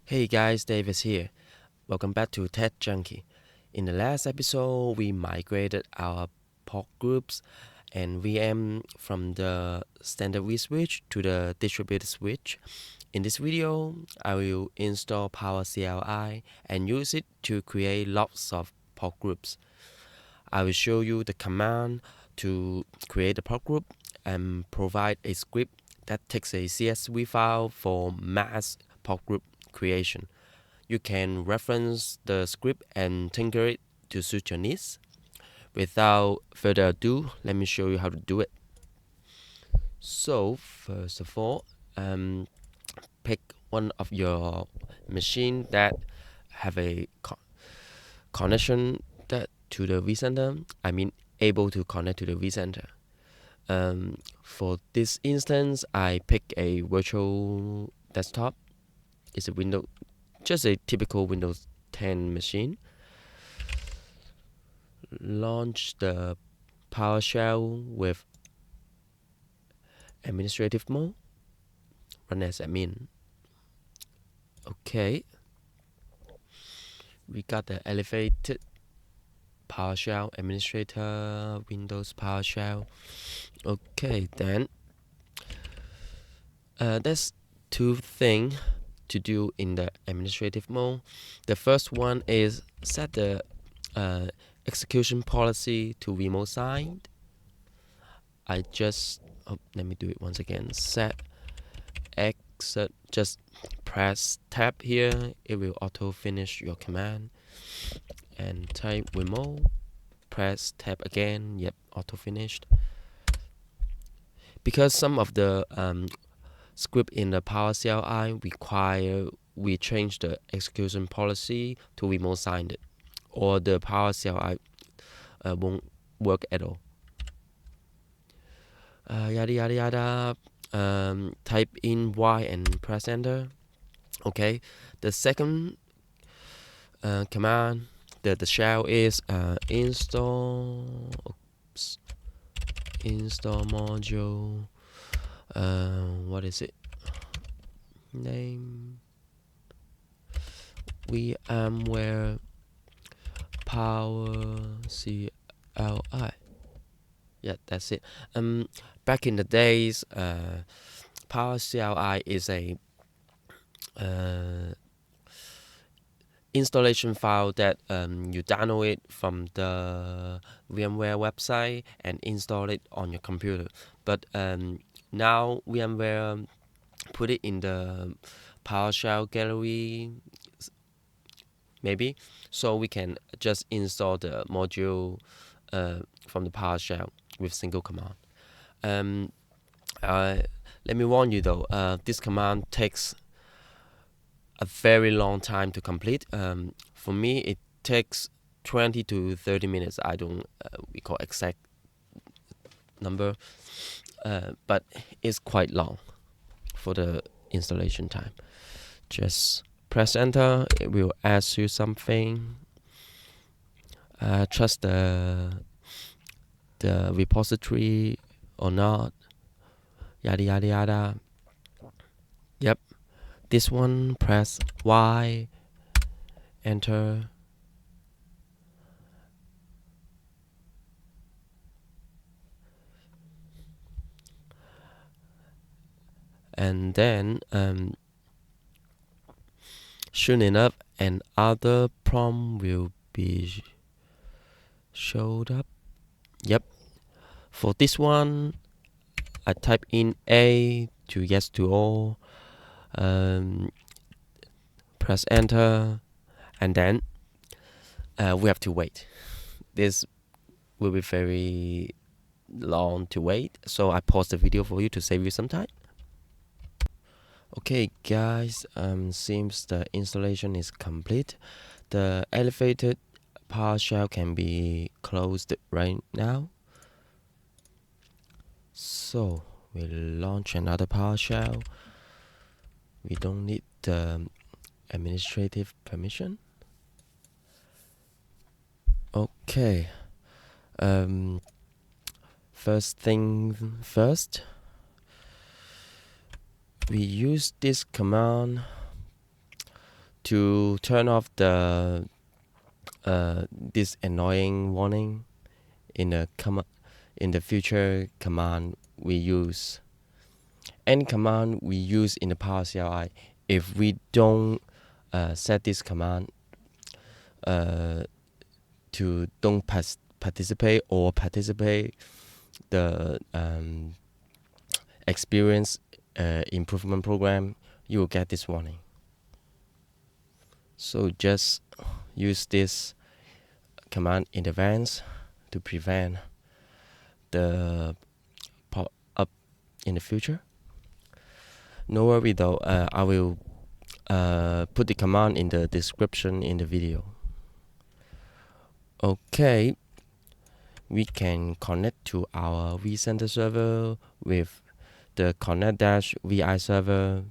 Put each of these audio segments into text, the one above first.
Hey guys, Davis here. Welcome back to Tech-Junkie. In the last episode, we migrated our port groups and VM from the standard vSwitch to the distributed switch. In this video, I will install PowerCLI and use it to create lots of port groups. I will show you the command to create a port group and provide a script that takes a CSV file for mass port group creation. You can reference the script and tinker it to suit your needs. Without further ado, let me show you how to do it. So first of all, pick one of your machine that have a connection to the vCenter. I mean, able to connect to the vCenter. For this instance, I pick a virtual desktop. It's a just a typical Windows 10 machine. Launch the PowerShell with administrative mode. Run as admin. Okay. We got the elevated PowerShell administrator, Windows PowerShell. Okay, then there's two things to do in the administrative mode. The first one is set the execution policy to RemoteSigned. Let me do it once again. Just press tab here. It will auto finish your command. And type remote. Press tab again. Yep, auto finished. Because some of the script in the PowerCLI require we change the execution policy to RemoteSigned, or the PowerCLI won't work at all. Yada yada yada. Type in Y and press enter. Okay. The second command, the shell is install module. What is it? Name VMware PowerCLI. Yeah, that's it. Back in the days, PowerCLI is a installation file that you download it from the VMware website and install it on your computer. But now VMware put it in the PowerShell gallery, maybe, so we can just install the module from the PowerShell with single command. Let me warn you though, this command takes a very long time to complete. For me, it takes 20 to 30 minutes. I don't recall exact number, but it's quite long for the installation time. Just press enter. It will ask you something. Trust the repository or not. Yada yada yada. Yep. This one, press Y, enter. And then, soon enough, another prompt will be showed up. Yep. For this one, I type in A to yes to all. Press enter, and then we have to wait. This will be very long to wait, so I pause the video for you to save you some time. Okay guys, seems the installation is complete. The elevated PowerShell can be closed right now. So we'll launch another PowerShell. We don't need the administrative permission. Okay. First thing first, we use this command to turn off the this annoying warning in the future command we use. Any command we use in the PowerCLI, if we don't set this command to don't participate or participate the experience improvement program, you will get this warning. So just use this command in advance to prevent the pop-up in the future. No worry though, I will put the command in the description in the video. Okay, we can connect to our vCenter server with the connect-vi server,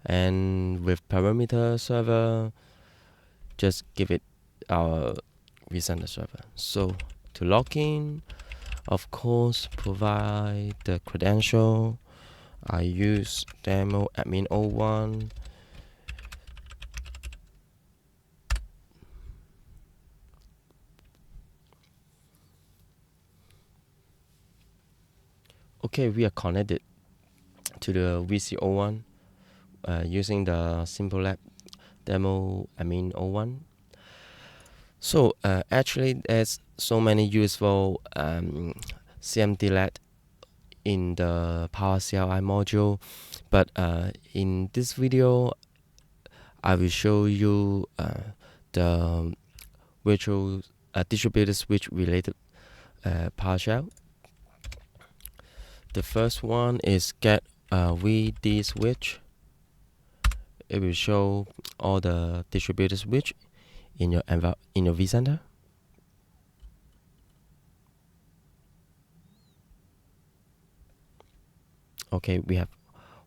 and with parameter server, just give it our vCenter server. So to log in, of course, provide the credential. I use demo admin 01. Okay, we are connected to the VC01 using the simple lab demo admin 01. So actually, there's so many useful CMD-LED in the PowerCLI module, but in this video, I will show you the virtual distributed switch related PowerShell. The first one is Get-VDSwitch. It will show all the distributed switch in your vCenter. Okay, we have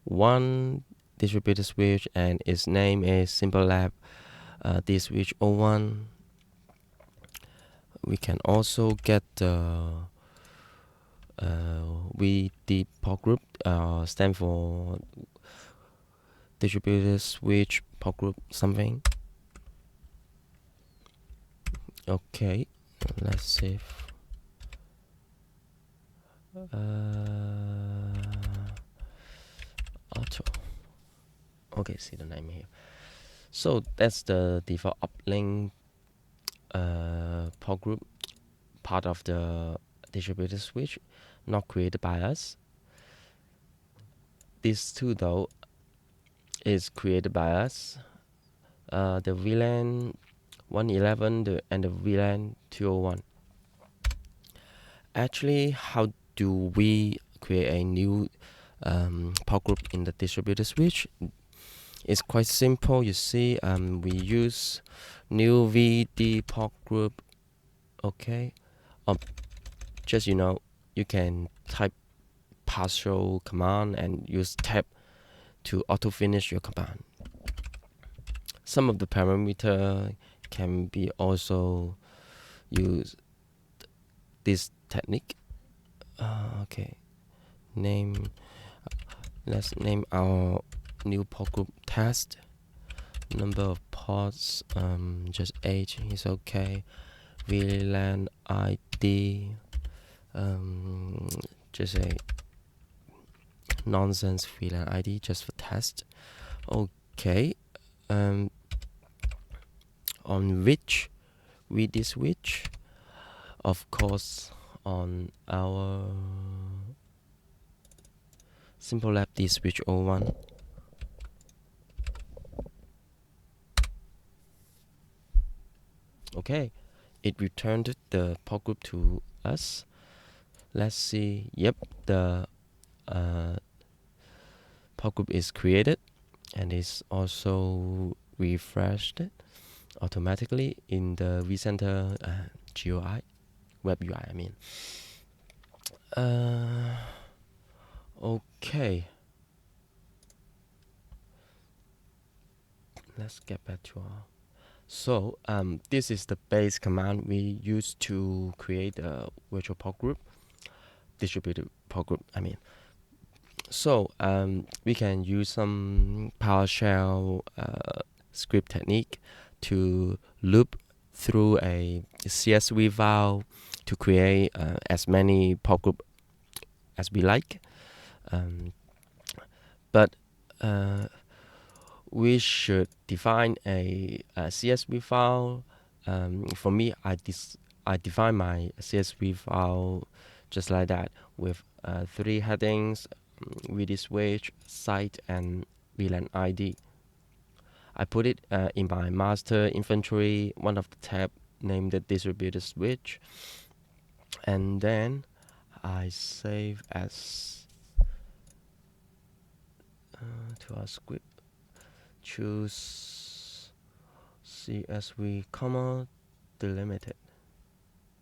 one distributed switch and its name is Simple Lab dSwitch 01. We can also get the VDPortgroup, stand for DistributedSwitch portgroup something. Okay, let's save. Auto. Okay, see the name here. So that's the default uplink port group, part of the distributed switch, not created by us. This two though is created by us. The VLAN 111 and the VLAN 201. Actually, how do we create a new port group in the distributed switch? It's quite simple. You see, we use New-VDPortgroup. Okay, just you can type partial command and use tab to auto finish your command. Some of the parameter can be also use this technique. Okay, let's name our new port group test. Number of ports, just 8 is okay. VlanId, just a nonsense VlanId just for test. Okay, on which VDSwitch, of course, on our simple lab dSwitch 01. Okay, it returned the port group to us. Let's see. Yep, the port group is created and is also refreshed automatically in the vCenter GUI, web UI. I mean. Okay. Let's get back to our. So this is the base command we use to create a virtual port group, distributed port group. I mean, So we can use some PowerShell script technique to loop through a CSV file to create as many portgroup as we like. But we should define a CSV file. For me, I define my CSV file just like that with 3 headings: VDSwitch, site, and VlanId. I put it in my master inventory, one of the tab named the DistributedSwitch, and then I save as to our script. Choose CSV, delimited.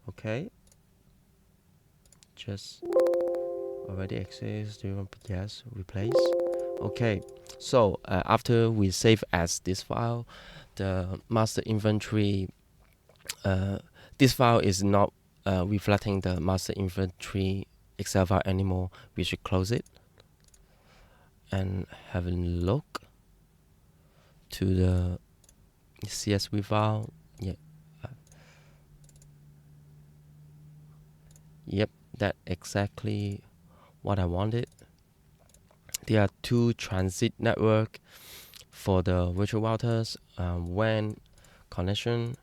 Okay, just already exists. Do you want yes? Replace. Okay, so after we save as this file, the master inventory, this file is not reflecting the master inventory Excel file anymore. We should close it and have a look to the CSV file. Yeah. Yep, that's exactly what I wanted. There are 2 transit network for the virtual routers WAN connection.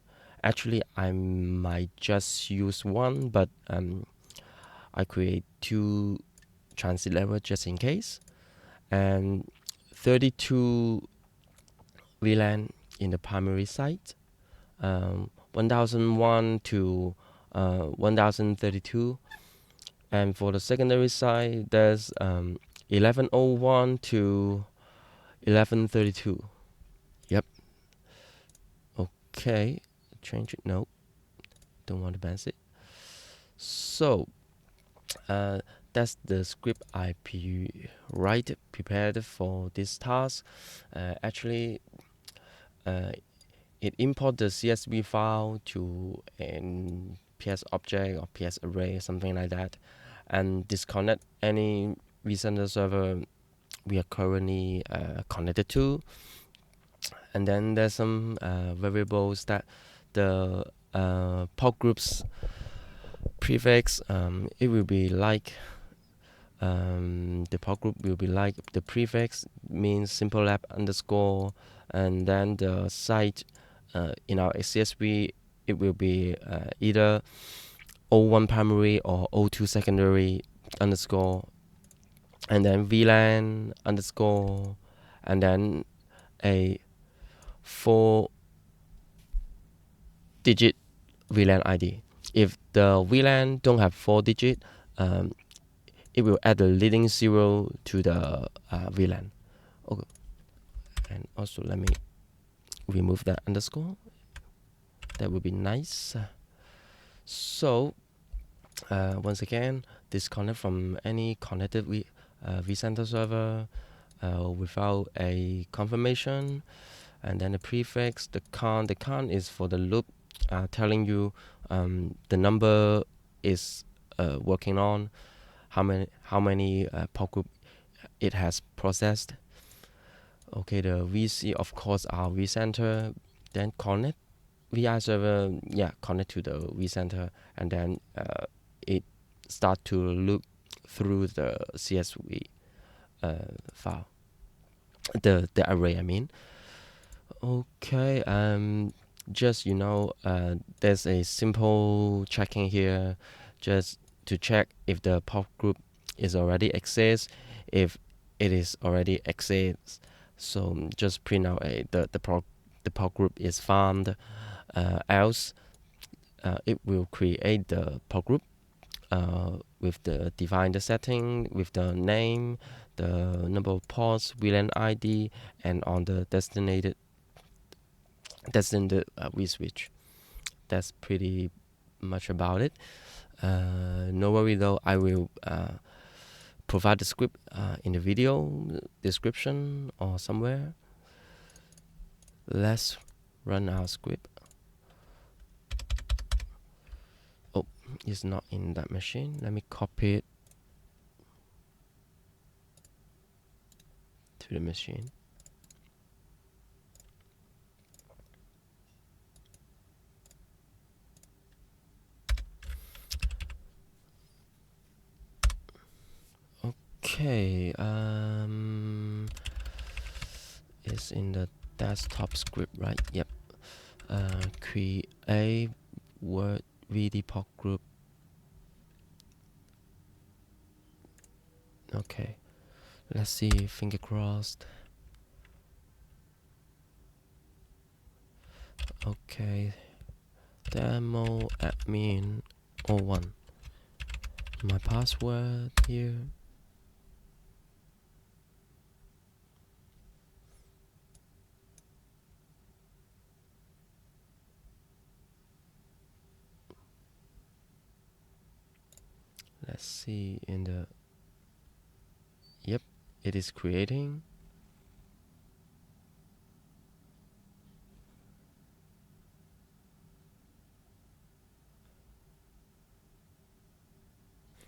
Actually, I might just use one, but I create 2 transit network just in case, and 32 VLAN in the primary site, 1001 to 1032, and for the secondary site there's 1101 to 1132. Yep. Okay, change it. No, don't want to balance it. So that's the script I prepared for this task. Actually, it import the CSV file to an PS object or PS array, something like that, and disconnect any vCenter server we are currently connected to. And then there's some variables that the port groups prefix. It will be like the port group will be like the prefix means simple app underscore, and then the site in our CSV it will be either O1 primary or O2 secondary underscore, and then VLAN underscore, and then a 4-digit VLAN ID. If the VLAN don't have 4 digit, it will add the leading 0 to the VLAN. Okay. And also let me remove that underscore. That would be nice. So once again, disconnect from any connected vCenter server without a confirmation, and then the prefix, the count is for the loop, telling you the number is working on, how many port group it has processed. Okay, the VC of course our vCenter, then connect VI server, connect to the vCenter, and then it start to loop through the CSV file, the array I mean. Okay, just there's a simple checking here, just to check if the port group is already exists. If it is already exists, so just print out the port group is found. Else it will create the port group with the define setting with the name, the number of ports, VlanId, and on the destined vSwitch. That's pretty much about it. No worry though, I will provide the script in the video description or somewhere. Let's run our script. Oh, it's not in that machine. Let me copy it. to the machine. Okay, it's in the desktop script, right? Yep. Create word VDPortgroup. Okay, let's see. Finger crossed. Okay, demo admin 01. My password here. Let's see in the. Yep, it is creating.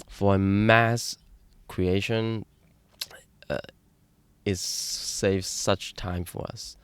For mass creation, it saves such time for us.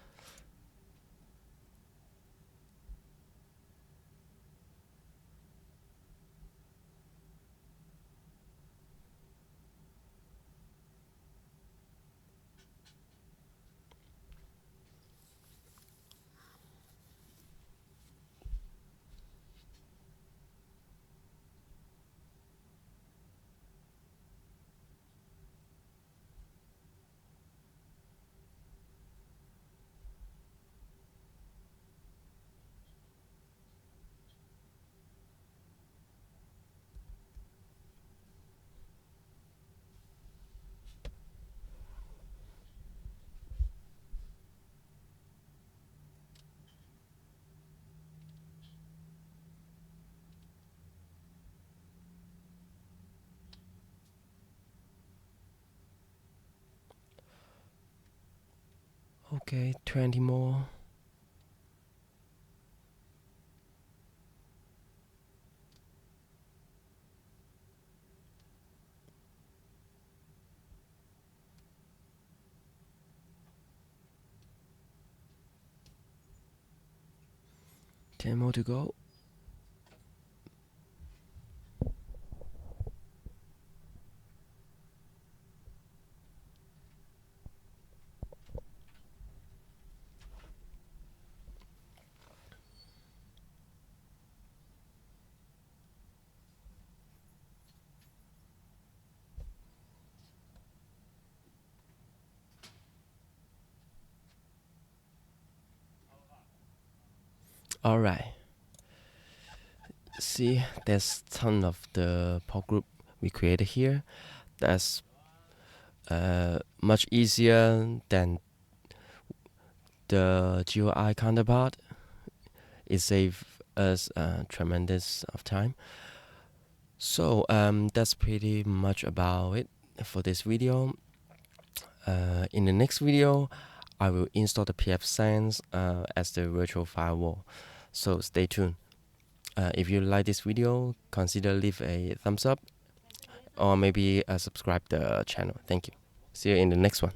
Okay, 20 more. Ten more to go. All right. See, there's ton of the port group we created here. That's much easier than the GUI counterpart. It saves us tremendous of time. So that's pretty much about it for this video. In the next video, I will install the pfSense as the virtual firewall. So stay tuned. If you like this video, consider leave a thumbs up or maybe subscribe the channel. Thank you. See you in the next one.